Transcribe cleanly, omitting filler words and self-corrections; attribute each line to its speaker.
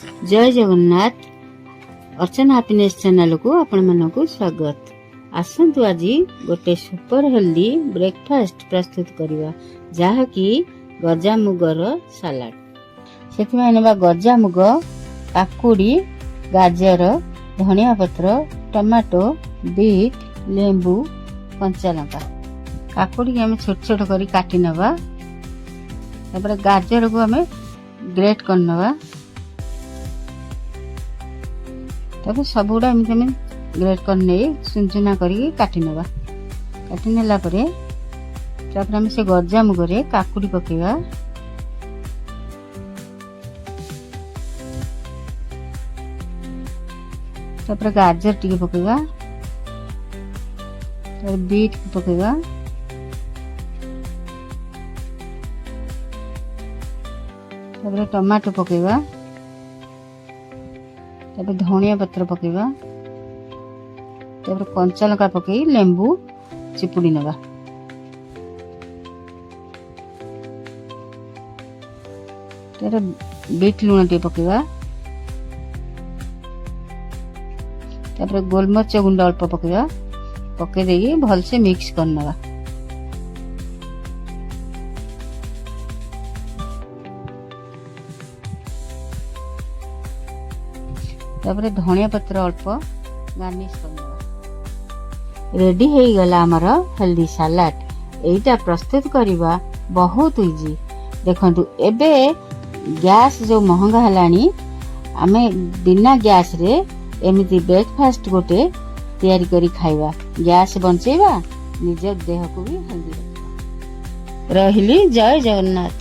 Speaker 1: जय जगन्नाथ। अर्चना happiness channel को आपण मानकु स्वागत। आसंतु आज गोटे सुपर हेल्दी ब्रेकफास्ट प्रस्तुत करवा जहा कि गजामुगर सालाड। सेथिमाय नेबा गजामुग, काकुड़ी, गाजर, धनिया पत्र, टमाटो, बीट, लेंबू, कंचा लंका। काकुड़ी के छोट छोट करी काटी नवा। तापर गाजर को हमें ग्रेट कर नवा। तब सबुड़ा एमती ग्रेट कर चुनचुना करके काटी नवा। काटी नेला परे तापर हम से गजामुग रे काकुड़ी पकेवा। तापर गाजर टिके पकेवा। तापर बीट पकेवा। तापर टमाटो पकेवा। तापर धनिया पत्र पकेवा। तापर कंचा लंका पकई लेंबू चिपुड़ी नवा। तापर बीट लुण टे पकेवा। तापर गोलमरीच गुंड अल्प पकेवा। पके देई भल से मिक्स कर नवा। तापर धनिया पत्र अल्प गार्निश करना। रेडी हो गला हमर हेल्दी सलाड। एटा प्रस्तुत करवा बहुत इजी। देखंतु एबे गैस जो महंगा हलानी आमे बिना गैस रे एमिति ब्रेकफास्ट गोटे तैयारी करी खाइबा। गैस बंचेबा, निज देह को भी हेल्दी रखबा। रहिली जय जगन्नाथ।